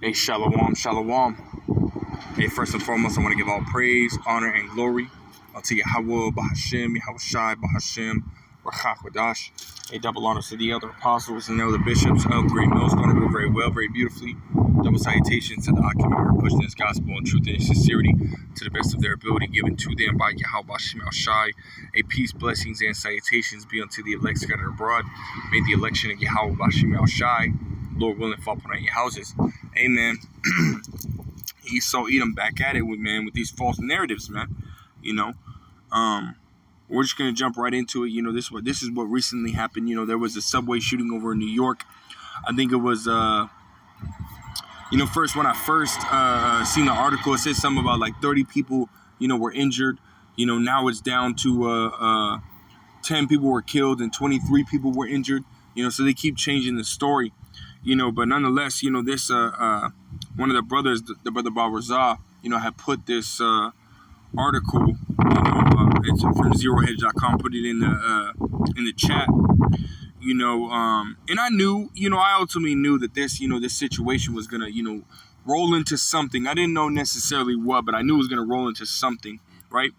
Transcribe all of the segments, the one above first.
Hey, shalom, shalom. Hey, first and foremost, I want to give all praise, honor, and glory unto Yahweh, Bahashem, Yahushai, Bahashem, Rachakwadash. A double honor to the other apostles and the other bishops of Great Millstone, who do very well, very beautifully. Double salutations to the Akim who are pushing this gospel in truth and sincerity to the best of their ability, given to them by Yahweh, Bahashem, Yahushai. A peace, blessings, and salutations be unto the elect scattered abroad. May the election of Yahweh, Bahashem, Yahushai, Lord willing, fall upon your houses. Amen. So Edom back at it with these false narratives, man. We're just gonna jump right into it. This is what recently happened. There was a subway shooting over in New York. I think it was first when I first seen the article, it said something about like 30 people, were injured. Now it's down to 10 people were killed and 23 people were injured. So they keep changing the story. But nonetheless, this one of the brothers, the brother Barazah, had put this article, it's from zerohedge.com, put it in the chat, and I knew, I ultimately knew that this situation was gonna, roll into something. I didn't know necessarily what, but I knew it was gonna roll into something, right?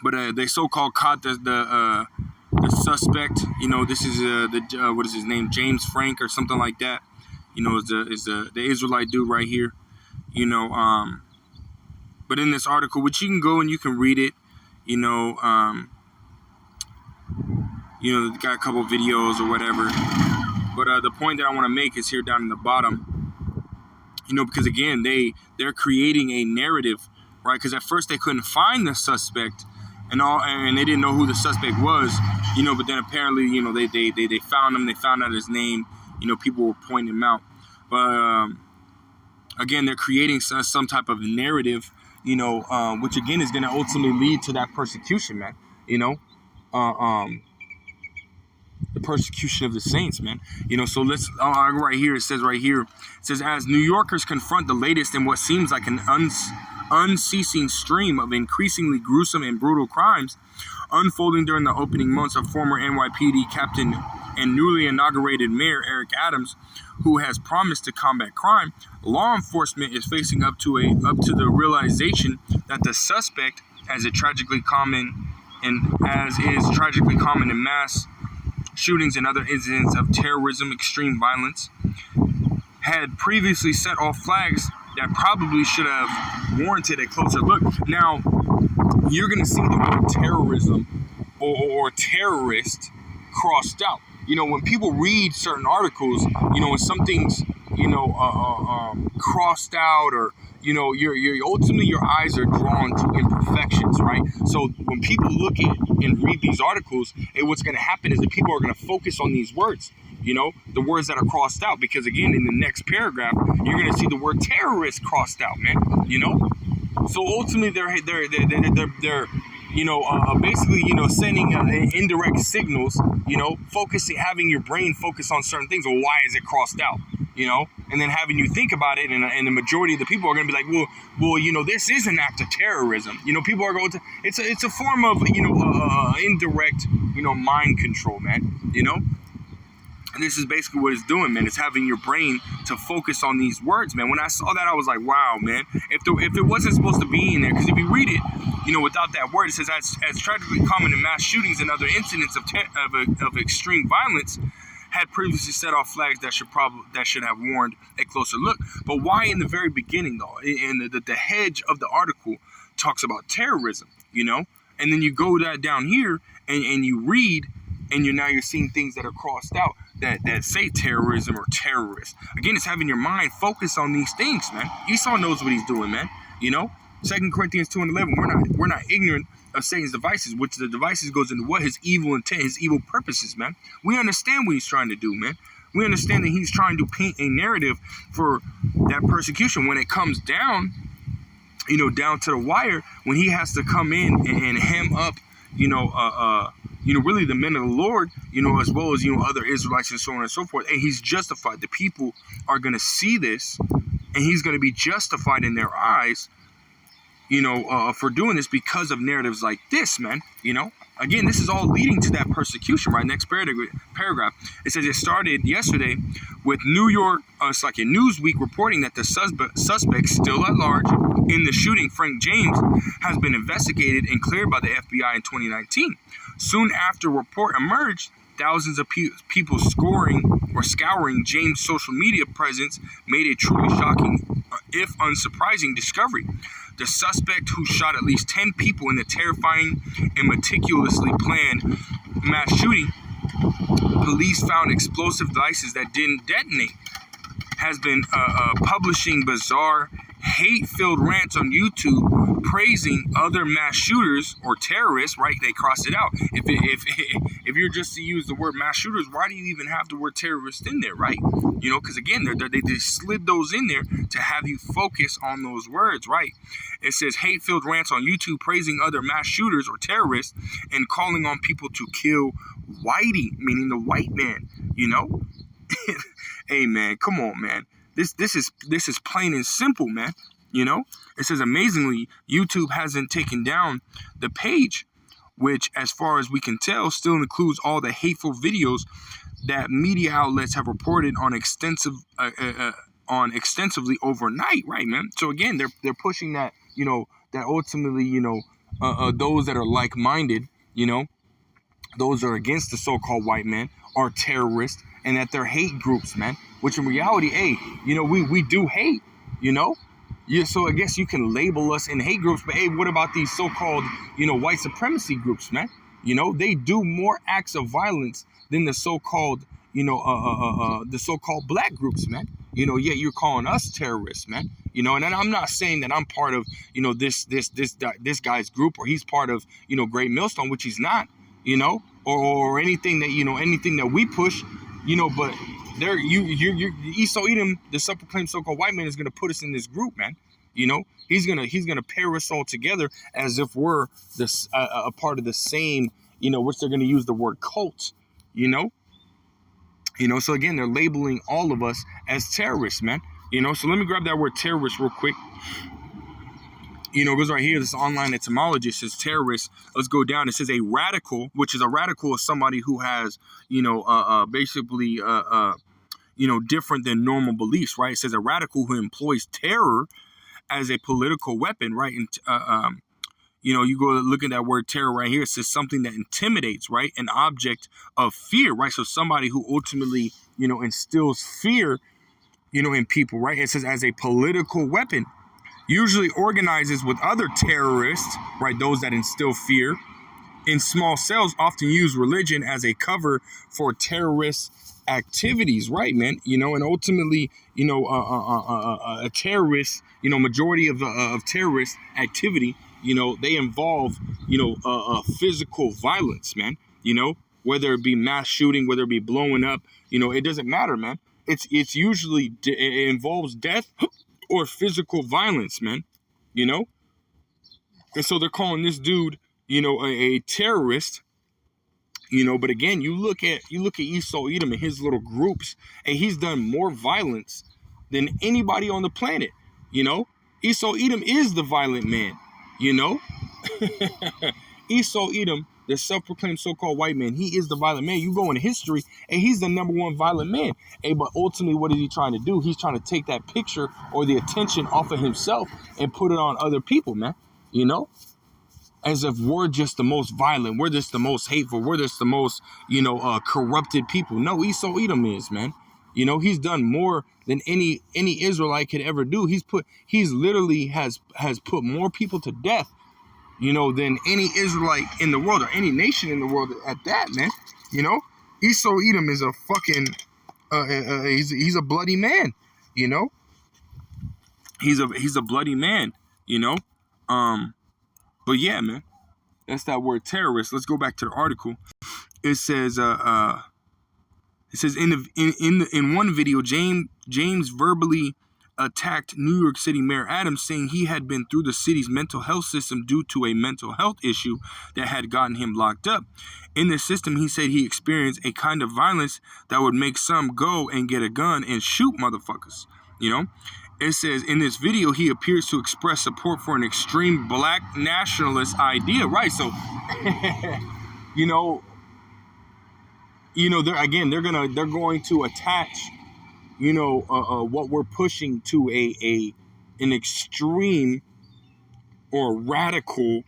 But they so-called caught the suspect. This is what is his name, James Frank or something like that. Is the Israelite dude right here. But in this article, which you can go and you can read it. Got a couple videos or whatever. But the point that I want to make is here down in the bottom. Because again, they're creating a narrative, right? Because at first they couldn't find the suspect. And they didn't know who the suspect was, but then apparently, they found him, they found out his name, people were pointing him out. But again, they're creating some type of narrative, which again is going to ultimately lead to that persecution, man. The persecution of the saints, man. So let's right here. It says as New Yorkers confront the latest in what seems like an unceasing stream of increasingly gruesome and brutal crimes unfolding during the opening months of former NYPD captain and newly inaugurated Mayor Eric Adams, who has promised to combat crime, law enforcement is facing up to the realization that the suspect, as is tragically common in mass shootings and other incidents of terrorism, extreme violence, had previously set off flags that probably should have warranted a closer look. Now, you're going to see the word terrorism or terrorist crossed out. When people read certain articles, when something's, crossed out or, you're ultimately your eyes are drawn to imperfections, right? So when people look at and read these articles, what's going to happen is that people are going to focus on these words. The words that are crossed out, because again, in the next paragraph, you're going to see the word terrorist crossed out, man. So ultimately, they're basically, sending indirect signals, having your brain focus on certain things. Well, why is it crossed out? And then having you think about it, and the majority of the people are going to be like, well, this is an act of terrorism. People are going to, it's a form of, indirect, mind control, man. And this is basically what it's doing, man. It's having your brain to focus on these words, man. When I saw that, I was like, wow, man. If it wasn't supposed to be in there, because if you read it, without that word, it says, as tragically common in mass shootings and other incidents of extreme violence, had previously set off flags that should have warned a closer look. But why in the very beginning, though? In the hedge of the article talks about terrorism, and then you go down here and you read, and you're seeing things that are crossed out that say terrorism or terrorist. Again, it's having your mind focus on these things, man. Esau knows what he's doing, man. 2 Corinthians 2:11. We're not ignorant of Satan's devices, which the devices goes into what? His evil intent, his evil purposes, man. We understand what he's trying to do, man. We understand that he's trying to paint a narrative for that persecution when it comes down, down to the wire, when he has to come in and hem up, really the men of the Lord, as well as, other Israelites and so on and so forth. And he's justified. The people are going to see this, and he's going to be justified in their eyes for doing this because of narratives like this, man. Again, this is all leading to that persecution, right? Next paragraph. It says it started yesterday with New York, it's like a Newsweek reporting that the suspect still at large in the shooting, Frank James, has been investigated and cleared by the FBI in 2019. Soon after report emerged, thousands of people scouring James' social media presence made a truly shocking, if unsurprising, discovery. The suspect, who shot at least 10 people in the terrifying and meticulously planned mass shooting police found explosive devices that didn't detonate, has been publishing bizarre, hate-filled rants on YouTube praising other mass shooters or terrorists, right? They crossed it out. If you're just to use the word mass shooters, why do you even have the word terrorist in there, right? Because again, they slid those in there to have you focus on those words, right? It says hate-filled rants on YouTube praising other mass shooters or terrorists and calling on people to kill Whitey, meaning the white man, Hey, man, come on, man. This is plain and simple, man. It says amazingly, YouTube hasn't taken down the page, which, as far as we can tell, still includes all the hateful videos that media outlets have reported on extensively overnight, right, man? So again, they're pushing that, that ultimately, those that are like-minded, those that are against the so-called white man are terrorists, and that they're hate groups, man. Which in reality, hey, we do hate, Yeah, so I guess you can label us in hate groups, but hey, what about these so-called, white supremacy groups, man? They do more acts of violence than the so-called, the so-called black groups, man. Yet you're calling us terrorists, man. And I'm not saying that I'm part of, this guy's group, or he's part of, Great Millstone, which he's not, or anything that, anything that we push, but there, Esau Edom, the self-proclaimed so-called white man, is gonna put us in this group, man. He's gonna pair us all together as if we're this a part of the same, which they're gonna use the word cult, So again, they're labeling all of us as terrorists, man. So let me grab that word terrorist real quick. It goes right here. This online etymology says terrorist. Let's go down. It says a radical, which is a radical is somebody who has, basically, different than normal beliefs, right? It says a radical who employs terror as a political weapon, right? And, you go look at that word terror right here. It says something that intimidates, right? An object of fear, right? So somebody who ultimately, instills fear, in people, right? It says as a political weapon, usually organizes with other terrorists, right? Those that instill fear in small cells, often use religion as a cover for terrorist activities, right, man? And ultimately, a terrorist, majority of terrorist activity, they involve, physical violence, man. Whether it be mass shooting, whether it be blowing up, it doesn't matter, man. It's usually it involves death or physical violence, man. And so they're calling this dude, a terrorist. But again, you look at Esau Edom and his little groups, and he's done more violence than anybody on the planet. Esau Edom is the violent man. Esau Edom, the self-proclaimed so-called white man, he is the violent man. You go in history, and he's the number one violent man. Hey, but ultimately, what is he trying to do? He's trying to take that picture or the attention off of himself and put it on other people, man. As if we're just the most violent, we're just the most hateful, we're just the most, corrupted people. No, Esau Edom is, man. He's done more than any Israelite could ever do. He's literally has put more people to death, than any Israelite in the world or any nation in the world at that, man. Esau Edom is a fucking, he's a bloody man, He's a bloody man, But yeah, man, that's that word terrorist. Let's go back to the article. It says, in one video, James verbally attacked New York City Mayor Adams, saying he had been through the city's mental health system due to a mental health issue that had gotten him locked up. In the system, he said he experienced a kind of violence that would make some go and get a gun and shoot motherfuckers. You know, it says in this video he appears to express support for an extreme black nationalist idea. Right. So, you know, they're going to attach, what we're pushing to an extreme or radical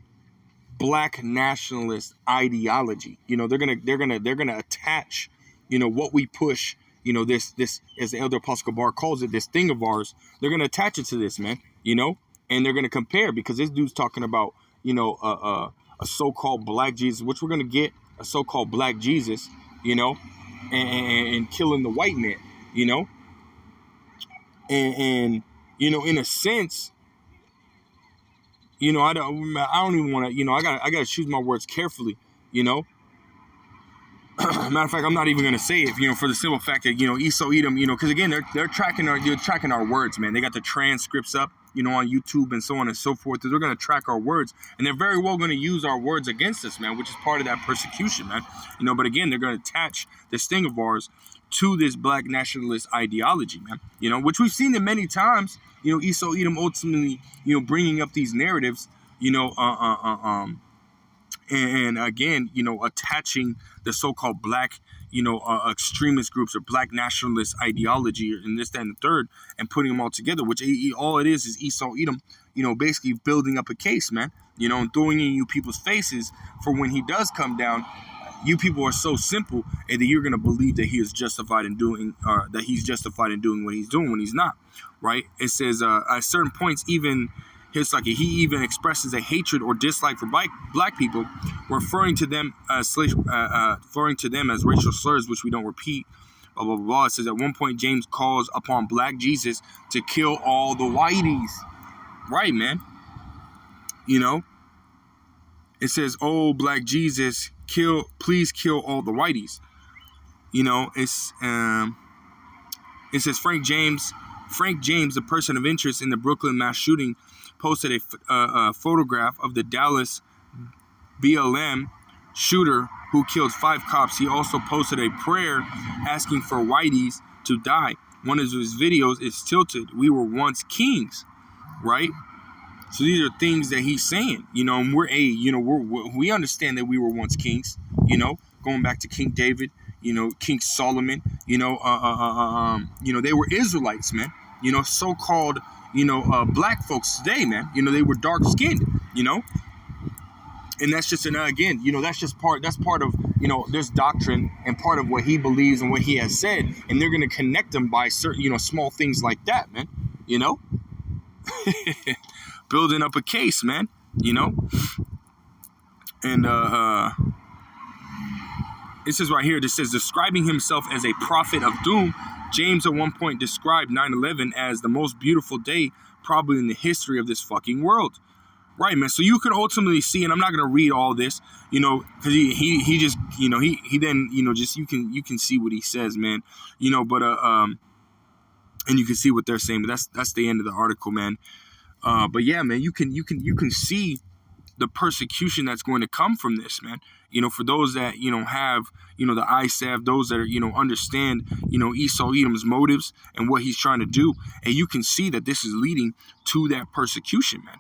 black nationalist ideology. They're gonna attach, what we push, this, as the elder Apostle Bar calls it, this thing of ours. They're gonna attach it to this, man. And they're gonna compare, because this dude's talking about, a so-called black Jesus, which we're gonna get a so-called black Jesus, and killing the white man, and in a sense, I don't even want to, I gotta choose my words carefully, Matter of fact, I'm not even gonna say it, for the simple fact that, Esau Edom, because again, they're tracking our words, man. They got the transcripts up, on YouTube and so on and so forth. They're gonna track our words, and they're very well gonna use our words against us, man, which is part of that persecution, man. But again, they're gonna attach this thing of ours to this black nationalist ideology, man. Which we've seen it many times. Esau Edom ultimately, bringing up these narratives, and again, attaching the so-called black, extremist groups or black nationalist ideology and this, that, and the third, and putting them all together, which all it is Esau Edom, basically building up a case, man, and throwing in you people's faces for when he does come down. You people are so simple, and that you're going to believe that he is justified in doing, that he's justified in doing what he's doing when he's not, right? It says at certain points, even he even expresses a hatred or dislike for black people, referring to them as racial slurs, which we don't repeat. Blah, blah, blah. It says at one point James calls upon black Jesus to kill all the whiteys. Right, man. It says, "Oh, black Jesus, please kill all the whiteys." It says Frank James, the person of interest in the Brooklyn mass shooting, posted a photograph of the Dallas BLM shooter who killed 5 cops. He also posted a prayer asking for whiteys to die. One of his videos is titled, "We were once kings," right? So these are things that he's saying, and we understand that we were once kings, going back to King David, King Solomon, they were Israelites, man, so-called, black folks today, man, they were dark skinned, and that's just, again, that's part of, this doctrine and part of what he believes and what he has said, and they're going to connect them by certain, small things like that, man, building up a case, man, and it says right here, this says, describing himself as a prophet of doom, James at one point described 9/11 as the most beautiful day probably in the history of this fucking world. Right, man. So you could ultimately see, and I'm not gonna read all this, because he just, he then, just you can see what he says, man, but and you can see what they're saying, but that's the end of the article, man. But yeah, man, you can see the persecution that's going to come from this, man. For those that, have, the ISAV, those that are, understand, Esau Edom's motives and what he's trying to do. And you can see that this is leading to that persecution, man,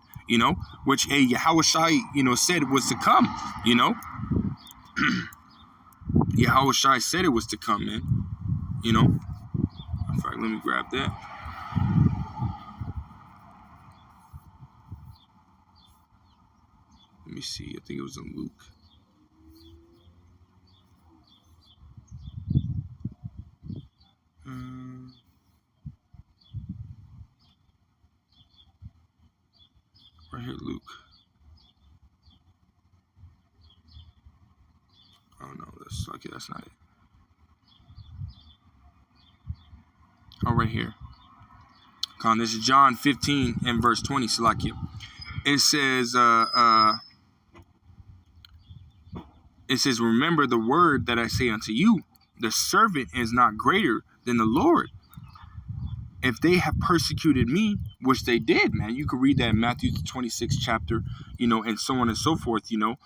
which Yahushai, said was to come, Yahushai said it was to come, man, In fact, let me grab that. Let me see. I think it was in Luke. Right here, Luke. Oh no, that's not it. Oh, right here. This is John 15 and verse 20. Salakia. It says, remember the word that I say unto you, the servant is not greater than the Lord. If they have persecuted me, which they did, man, you could read that in Matthew 26th chapter, and so on and so forth, that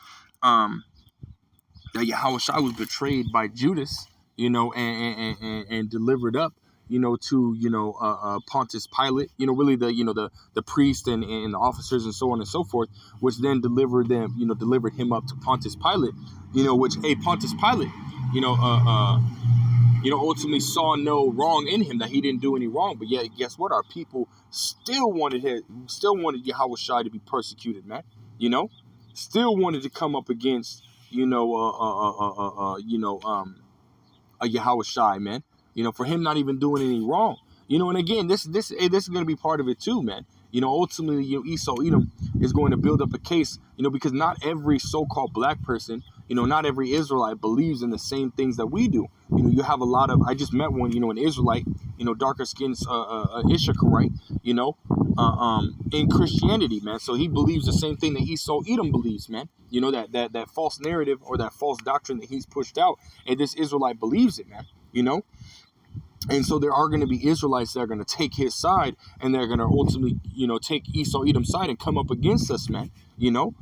Yahushua was betrayed by Judas, and delivered up, to Pontius Pilate, really the priest and the officers and so on and so forth, which then delivered him up to Pontius Pilate, which Pontius Pilate, you know uh, uh ultimately saw no wrong in him, that he didn't do any wrong. But yet, guess what? Our people still wanted Yahweh Shai to be persecuted, man. Still wanted to come up against, a Yahweh Shai, man. For him not even doing any wrong. And again, this is going to be part of it too, man. Ultimately, Esau Edom is going to build up a case, because not every so-called black person, not every Israelite believes in the same things that we do. You have a lot of, I just met one, an Israelite, darker skinned Issacharite, in Christianity, man. So he believes the same thing that Esau Edom believes, man. That false narrative or that false doctrine that he's pushed out, and this Israelite believes it, man. And so there are going to be Israelites that are going to take his side, and they're going to ultimately, take Esau Edom's side and come up against us, man. The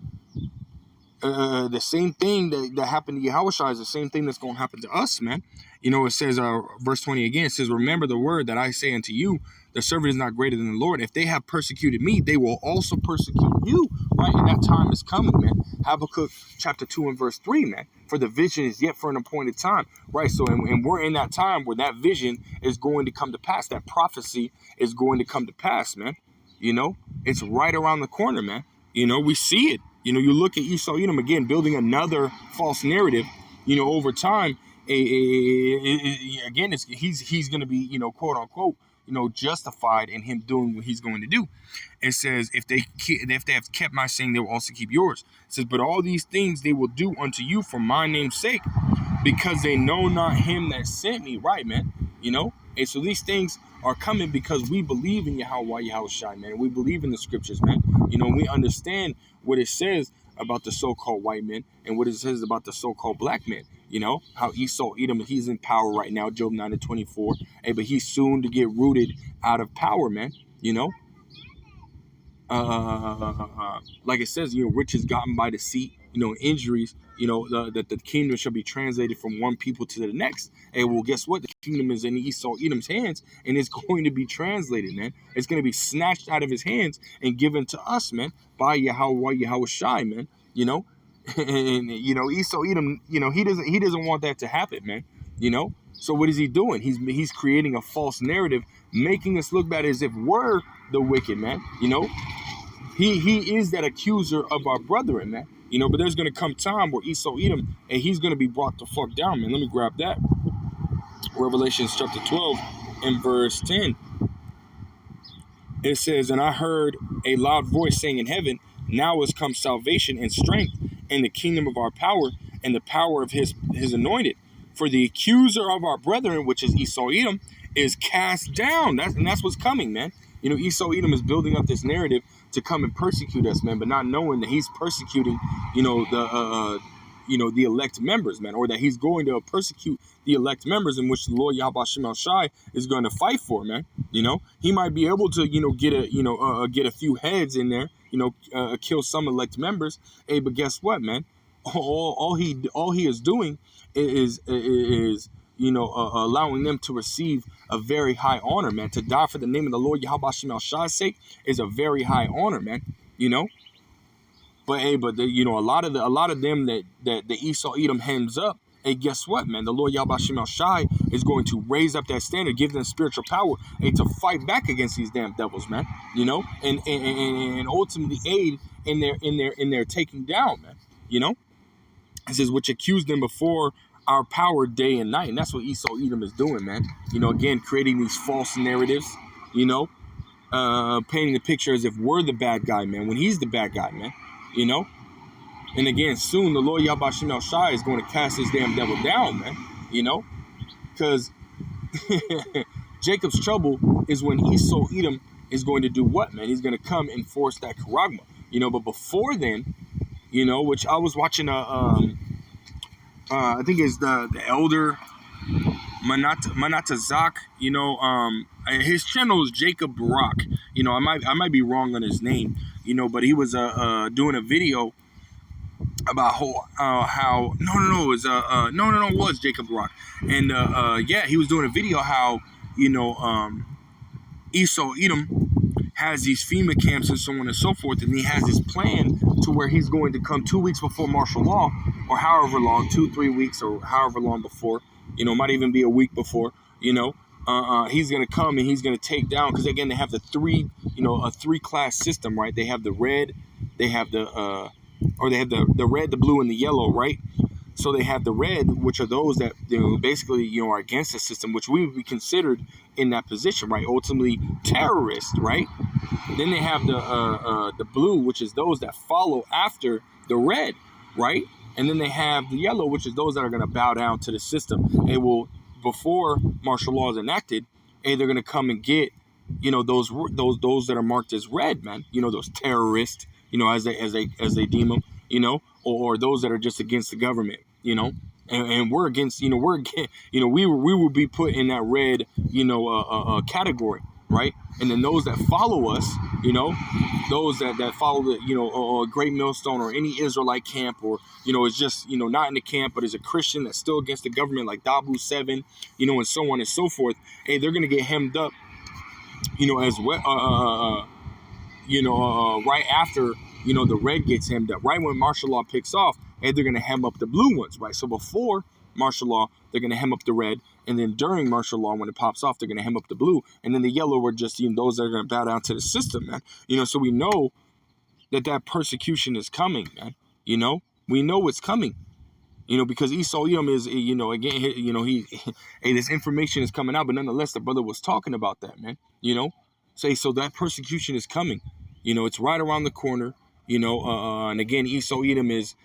same thing that happened to Yahushua is the same thing that's going to happen to us, man. It says, verse 20 again, it says, remember the word that I say unto you, the servant is not greater than the Lord. If they have persecuted me, they will also persecute you, right? And that time is coming, man. Habakkuk chapter 2 and verse 3, man. For the vision is yet for an appointed time, right? So, and we're in that time where that vision is going to come to pass. That prophecy is going to come to pass, man. It's right around the corner, man. We see it. You look at Esau Edom again, building another false narrative, over time. Again, he's going to be, quote unquote, justified in him doing what he's going to do. It says, if they have kept my saying, they will also keep yours. It says, but all these things they will do unto you for my name's sake, because they know not him that sent me. Right, man. And so these things are coming because we believe in Yahweh Shai, man. We believe in the scriptures, man. We understand what it says about the so-called white men and what it says about the so-called black men. How Esau Edom, he's in power right now, Job 9 and 24. But he's soon to get rooted out of power, man. Like it says, riches gotten by deceit, injuries, that the kingdom shall be translated from one people to the next. Hey, well, guess what? The kingdom is in Esau Edom's hands, and it's going to be translated, man. It's going to be snatched out of his hands and given to us, man, by Yahweh Shai, man. And Esau Edom, he doesn't want that to happen, man. So what is he doing? He's creating a false narrative, making us look bad as if we're the wicked, man. He is that accuser of our brethren, man. But there's gonna come time where Esau Edom, and he's gonna be brought the fuck down, man. Let me grab that. Revelation chapter 12 and verse 10. It says, and I heard a loud voice saying in heaven, now is come salvation and strength and the kingdom of our power and the power of his anointed. For the accuser of our brethren, which is Esau Edom, is cast down. That's what's coming, man. Esau Edom is building up this narrative to come and persecute us, man, but not knowing that he's persecuting, the elect members, man, or that he's going to persecute the elect members, in which the Lord Yahweh Shemel Shai is going to fight for, man. He might be able to, get a few heads in there, kill some elect members. Hey, but guess what, man? All he is doing is allowing them to receive a very high honor, man. To die for the name of the Lord Yahweh Shemel Shai's sake is a very high honor, man. But a lot of them that the Esau Edom hems up. Hey, guess what, man? The Lord Yahweh Shemel Shai is going to raise up that standard, give them spiritual power, to fight back against these damn devils, man. And ultimately aid in their taking down, man. It says, which accused them before our power day and night. And that's what Esau Edom is doing, man. Again, creating these false narratives, painting the picture as if we're the bad guy, man, when he's the bad guy, man. And again, soon the Lord Yahweh Shemel Shai is going to cast this damn devil down, man. Because Jacob's trouble is when Esau Edom is going to do what, man? He's going to come and force that charagma, but before then, which I was watching I think it's the elder Manata Zak, his channel is Jacob Barak. I might be wrong on his name, but he was doing a video about it was Jacob Barak. And he was doing a video how Esau Edom has these FEMA camps and so on and so forth, and he has this plan to where he's going to come 2 weeks before martial law, or however long, 2-3 weeks, or however long before, might even be a week before, he's going to come and he's going to take down, because again, they have the a 3-class system, right? They have the red, they have the red, the blue, and the yellow, right? So they have the red, which are those that basically are against the system, which we would be considered in that position, right? Ultimately terrorists, right? Then they have the blue, which is those that follow after the red, right? And then they have the yellow, which is those that are going to bow down to the system. And will, before martial law is enacted, they're going to come and get those that are marked as red, man. Those terrorists, as they deem them, or those that are just against the government, and we're against, we will be put in that red, category, right? And then those that follow us, those that follow the, Great Millstone or any Israelite camp, or, is just, not in the camp, but is a Christian that's still against the government, like Dabu 7, and so on and so forth. Hey, they're going to get hemmed up, as well, right after, the red gets hemmed up, right when martial law picks off, and they're going to hem up the blue ones, right? So before martial law, they're going to hem up the red, and then during martial law, when it pops off, they're going to hem up the blue, and then the yellow were just, those that are going to bow down to the system, man. So we know that persecution is coming, man. We know it's coming, because Esau Edom is, again, he hey, this information is coming out, but nonetheless, the brother was talking about that, man. So that persecution is coming. It's right around the corner. And again, Esau Edom is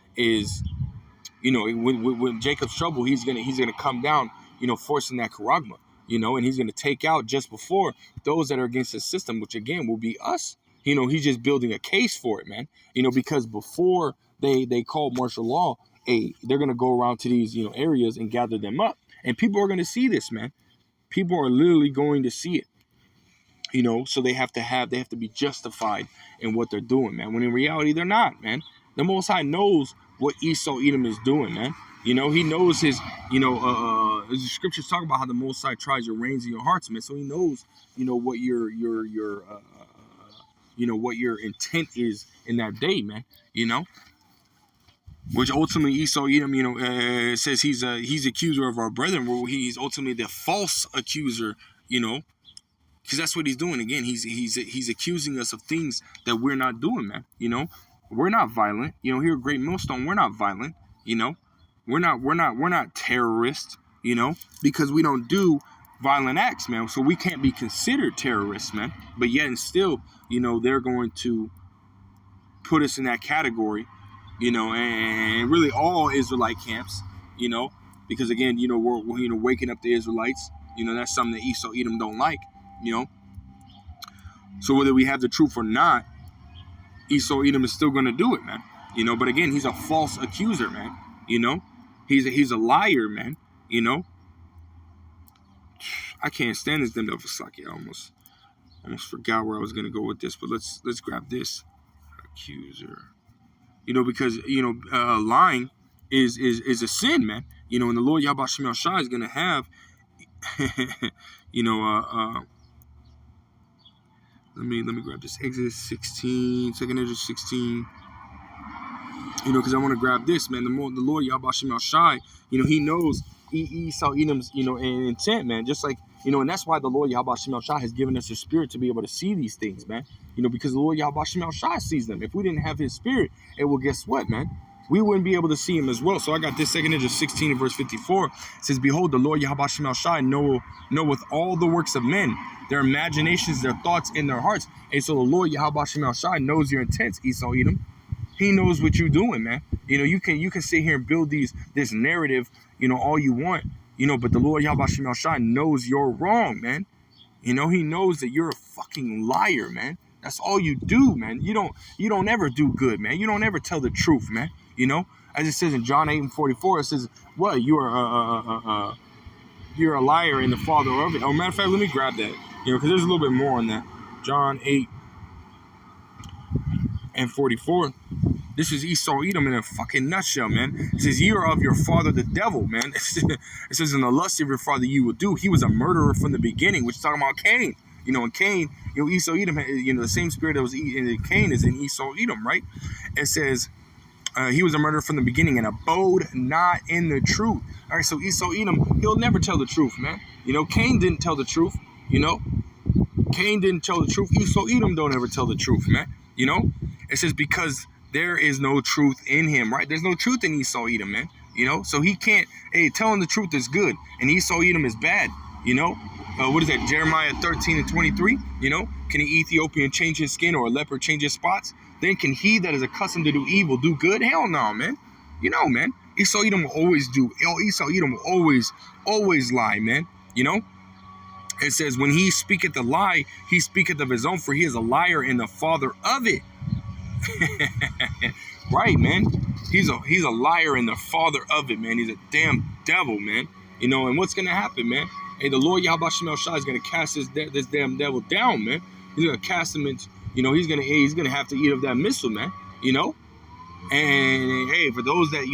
with Jacob's trouble, he's gonna come down, forcing that charagma, and he's gonna take out just before those that are against the system, which again will be us. He's just building a case for it, man. Because before they call martial law, they're gonna go around to these areas and gather them up, and people are gonna see this, man. People are literally going to see it. So they have to be justified in what they're doing, man. When in reality, they're not, man. The Most High knows what Esau Edom is doing, man. He knows his, the scriptures talk about how the Most High tries your reins in your hearts, man. So he knows, what your what your intent is in that day, man. Which ultimately Esau Edom, says he's accuser of our brethren. Well, he's ultimately the false accuser, because that's what he's doing. Again, he's accusing us of things that we're not doing, man. We're not violent. Here at Great Millstone, we're not violent. We're not terrorists. Because we don't do violent acts, man. So we can't be considered terrorists, man. But yet and still, they're going to put us in that category, and really all Israelite camps, because again, we're waking up the Israelites. That's something that Esau Edom don't like. So whether we have the truth or not, Esau Edom is still going to do it, man. But again, he's a false accuser, man. He's a liar, man. I can't stand this damn Fuck, I almost forgot where I was going to go with this, but let's grab this. Accuser. Because lying is a sin, man. And the Lord Yahweh Shem Shai is going to have let me grab this Exodus 16, 2nd Exodus 16. Because I want to grab this, man. The Lord Yahweh Shem Shai, he knows Esau Edom's, intent, man. Just like, and that's why the Lord Yahweh Shem Shai has given us His Spirit to be able to see these things, man. Because the Lord Yahweh Shem Shai sees them. If we didn't have His Spirit, well, guess what, man? We wouldn't be able to see Him as well. So I got this 2nd Exodus 16 and verse 54. It says, "Behold, the Lord Yahweh Shem Shai knoweth all the works of men, their imaginations, their thoughts, in their hearts." And so the Lord Yahweh Shem Shai knows your intents, Esau Edom. He knows what you're doing, man. You can sit here and build this narrative, all you want, but the Lord Yahweh Shem Shai knows you're wrong, man. He knows that you're a fucking liar, man. That's all you do, man. You don't ever do good, man. You don't ever tell the truth, man. As it says in John 8 and 44, it says, "What, you're a liar and the father of it." Oh, matter of fact, let me grab that, because there's a little bit more on that. John 8 and 44. This is Esau Edom in a fucking nutshell, man. It says, "Ye are of your father the devil," man. It says, "In the lust of your father you will do." He was a murderer from the beginning, which is talking about Cain. And Cain, Esau Edom, the same spirit that was in Cain is in Esau Edom, right? It says, he was a murderer from the beginning and abode not in the truth. All right, so Esau Edom, he'll never tell the truth, man. Cain didn't tell the truth. Cain didn't tell the truth. Esau Edom don't ever tell the truth, man. It says, because there is no truth in him, right? There's no truth in Esau Edom, man. So he can't, telling the truth is good, and Esau Edom is bad, what is that, Jeremiah 13:23? Can an Ethiopian change his skin or a leopard change his spots? Then can he that is accustomed to do evil do good? Hell no, man. Man, Esau Edom will always Esau Edom will always lie, man. It says, when he speaketh a lie, he speaketh of his own, for he is a liar and the father of it. Right, man. He's a liar and the father of it, man. He's a damn devil, man. And what's gonna happen, man? Hey, the Lord Yahweh Shem El Shai is gonna cast this damn devil down, man. He's gonna cast him into, he's gonna have to eat of that missile, man. And hey, for those that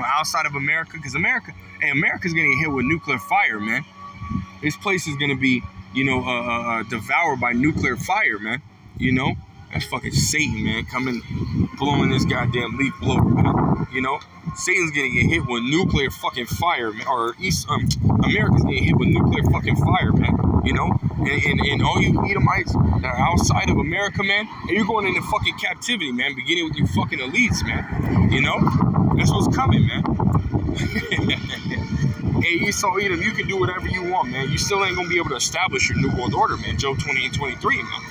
outside of America, because America's gonna get hit with nuclear fire, man. This place is gonna be, devoured by nuclear fire, man. That's fucking Satan, man, coming, blowing this goddamn leaf blower, man. Satan's gonna get hit with nuclear fucking fire, man. Or America's getting hit with nuclear fucking fire, man. And all you Edomites that are outside of America, man, and you're going into fucking captivity, man, beginning with you fucking elites, man. That's what's coming, man. Hey, Esau Edom, you can do whatever you want, man. You still ain't gonna be able to establish your New World Order, man. Job 28:23, man.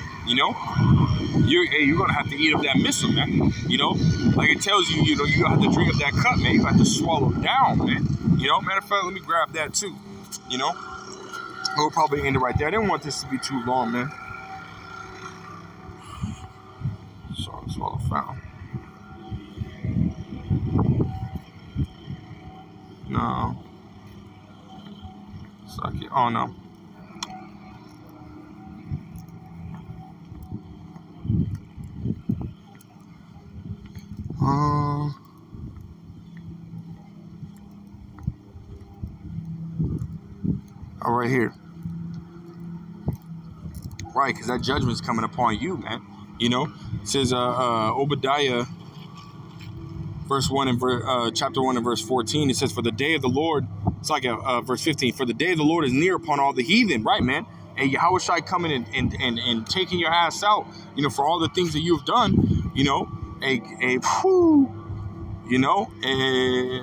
You're gonna have to eat up that missile, man. Like it tells you, you gonna have to drink up that cup, man. You got to swallow down, man. Matter of fact, let me grab that too. We'll probably end it right there. I didn't want this to be too long, man. Sorry, swallow fountain. No. Suck it. Oh no. All right here. Right, because that judgment's coming upon you, man. It says Obadiah, chapter 1 and verse 14. It says, for the day of the Lord, it's like verse 15. For the day of the Lord is near upon all the heathen, right, man? And Yahweh Shai coming and taking your ass out, for all the things that you've done,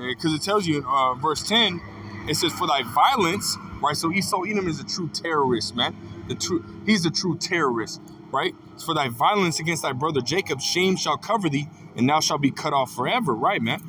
because it tells you, verse 10, it says, for thy violence, right? So Esau Edom is a true terrorist, man. He's a true terrorist, right? For thy violence against thy brother Jacob, shame shall cover thee, and thou shalt be cut off forever, right, man?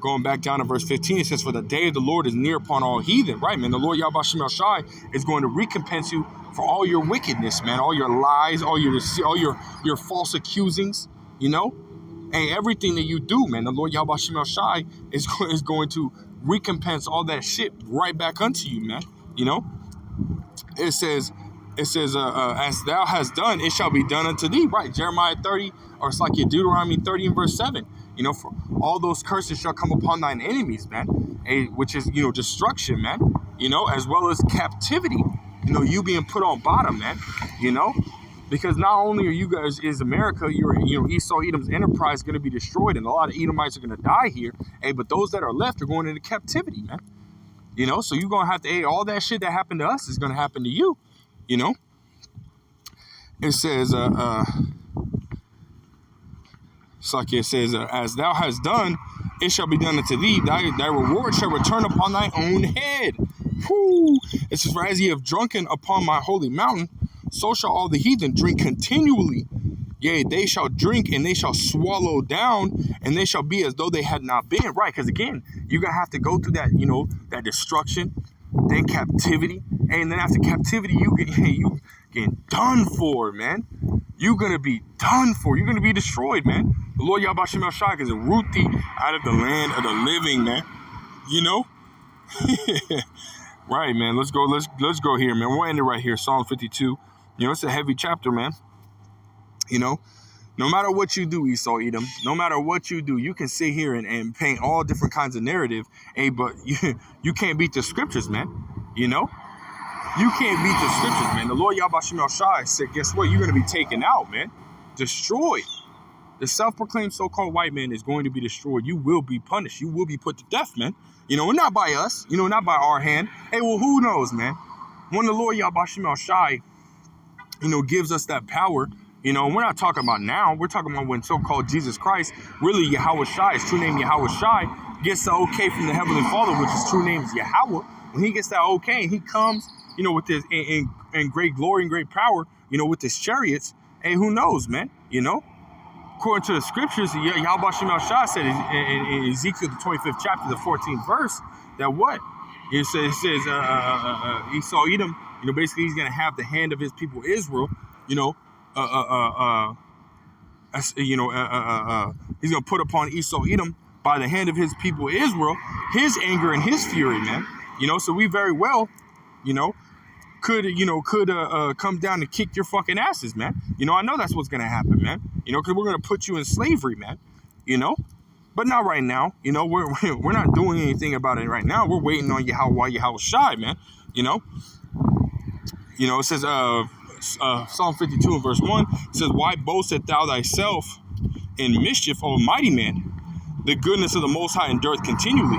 Going back down to verse 15, it says, for the day of the Lord is near upon all heathen, right, man? The Lord Yahweh Shem El Shai is going to recompense you for all your wickedness, man, all your lies, all your false accusings, and everything that you do, man. The Lord Yahweh Shem El Shai is going to recompense all that shit right back unto you, man. It says, as thou hast done, it shall be done unto thee, right? Jeremiah 30, or it's like Deuteronomy 30 and verse 7. For all those curses shall come upon thine enemies, man, which is, destruction, man, as well as captivity, you being put on bottom, man, because not only are you guys, is America, Esau Edom's enterprise going to be destroyed, and a lot of Edomites are going to die here, but those that are left are going into captivity, man, so you're going to have to, all that shit that happened to us is going to happen to you, It says, it's like it says, as thou hast done, it shall be done unto thee. Thy reward shall return upon thy own head. Whoo! It says, for as ye have drunken upon my holy mountain, so shall all the heathen drink continually. Yea, they shall drink and they shall swallow down, and they shall be as though they had not been. Right, because again, you're going to have to go through that, that destruction, then captivity, and then after captivity, you get done for, man. You're going to be done for. You're going to be destroyed, man. The Lord Yahweh Shem El Shai is a root thee out of the land of the living, man. Right, man. Let's go here, man. We'll end it right here. Psalm 52. It's a heavy chapter, man. No matter what you do, Esau Edom, no matter what you do, you can sit here and paint all different kinds of narrative. Hey, but you can't beat the scriptures, man. You know? You can't beat the scriptures, man. The Lord Yahweh Shem El Shai said, guess what? You're going to be taken out, man. Destroyed. The self-proclaimed so-called white man is going to be destroyed. You will be punished. You will be put to death, man. You know, not by us. You know, not by our hand. Hey, well, who knows, man? When the Lord Yahweh Shem El Shai, you know, gives us that power, you know, we're not talking about now. We're talking about when so-called Jesus Christ, really Yahweh Shai, his true name Yahweh Shai, gets the okay from the Heavenly Father, which his true name is Yahweh. When he gets that okay, and he comes, you know, with his in great glory and great power, you know, with his chariots. Hey, who knows, man? You know, according to the scriptures, Yahweh Shem El Shai said in Ezekiel the 25th chapter, the 14th verse, that what? It says Esau Edom, you know, basically he's gonna have the hand of his people Israel, you know, he's gonna put upon Esau Edom by the hand of his people Israel, his anger and his fury, man. You know, so we very well, you know, could come down and kick your fucking asses, man. You know, I know that's what's gonna happen, man. You know, because we're gonna put you in slavery, man. You know, but not right now. You know, we're not doing anything about it right now. We're waiting on Yahweh Shai, man. You know, it says Psalm 52 and verse 1 says, "Why boastest thou thyself in mischief, O mighty man? The goodness of the Most High endureth continually.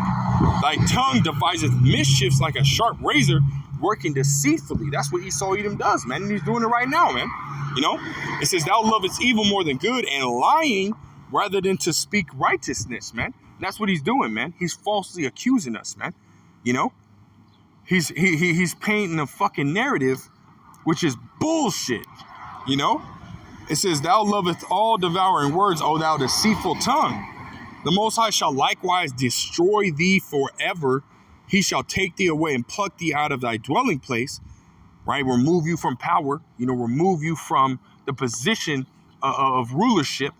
Thy tongue deviseth mischiefs like a sharp razor, working deceitfully." That's what Esau Edom does, man. And he's doing it right now, man. You know, it says, "Thou lovest evil more than good, and lying rather than to speak righteousness," man. And that's what he's doing, man. He's falsely accusing us, man. You know, he's painting a fucking narrative, which is bullshit. You know, it says, "Thou lovest all devouring words, O thou deceitful tongue. The Most High shall likewise destroy thee forever. He shall take thee away and pluck thee out of thy dwelling place," right? Remove you from power, you know, remove you from the position of rulership,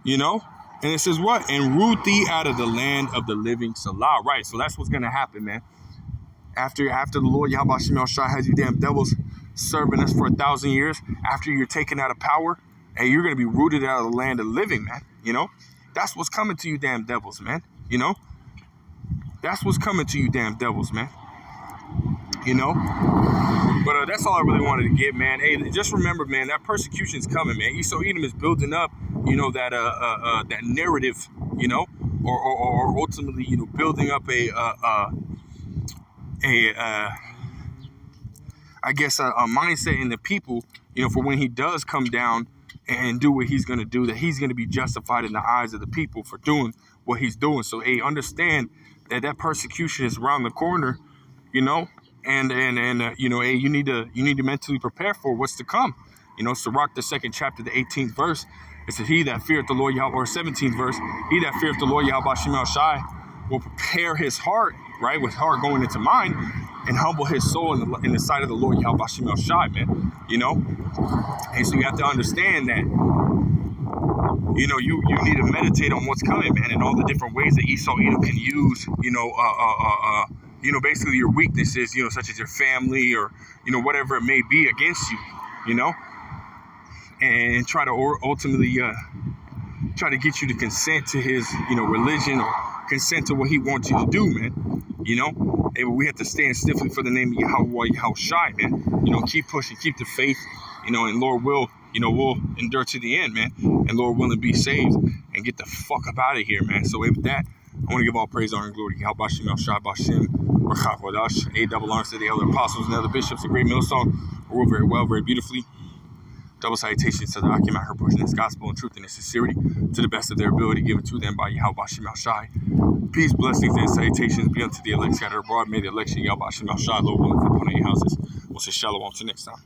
you know? And it says what? "And root thee out of the land of the living." Salah, right? So that's what's going to happen, man. After the Lord Yahweh Shem El Shai has you damn devils serving us for 1,000 years, after you're taken out of power, and you're going to be rooted out of the land of living, man, you know? That's what's coming to you damn devils, man. You know? That's what's coming to you damn devils, man. You know? But that's all I really wanted to get, man. Hey, just remember, man, that persecution is coming, man. Esau Edom is building up, you know, that narrative, you know, or ultimately, you know, building up a mindset in the people, you know, for when he does come down and do what he's going to do, that he's going to be justified in the eyes of the people for doing what he's doing. So, hey, understand that persecution is around the corner, you know, and you know, hey, you need to mentally prepare for what's to come. You know, Sirach, the 2nd chapter, the 18th verse, it says, "He that feareth the Lord Yahweh," or 17th verse, "He that feareth the Lord Yahweh Shem El Shai will prepare his heart," right, with heart going into mind, "and humble his soul in the sight of the Lord Yahweh Shem El Shai," man. You know, and so you have to understand that, you know, you need to meditate on what's coming, man, and all the different ways that Esau Edom can use, you know, basically your weaknesses, you know, such as your family or, you know, whatever it may be against you, you know, and try to ultimately try to get you to consent to his, you know, religion, or consent to what he wants you to do, man. You know, and we have to stand stiffly for the name of Yahweh Shai, man. You know, keep pushing, keep the faith, you know, and Lord will, you know, we'll endure to the end, man. And Lord willing, be saved and get the fuck up out of here, man. So with that, I want to give all praise, honor, and glory to Yahweh Shem El Shai Bashem, Rachach Wadash, a double honors to the elder apostles and other bishops, a great millstone, who rule very well, very beautifully. Double salutations to the Akim out here pushing this gospel in truth and in sincerity to the best of their ability given to them by Yahweh Shem El Shai. Peace, blessings, and salutations be unto the elect scattered abroad. May the election of Yahweh Shem El Shai, Lord willing, for upon your houses. We'll say shalom till next time.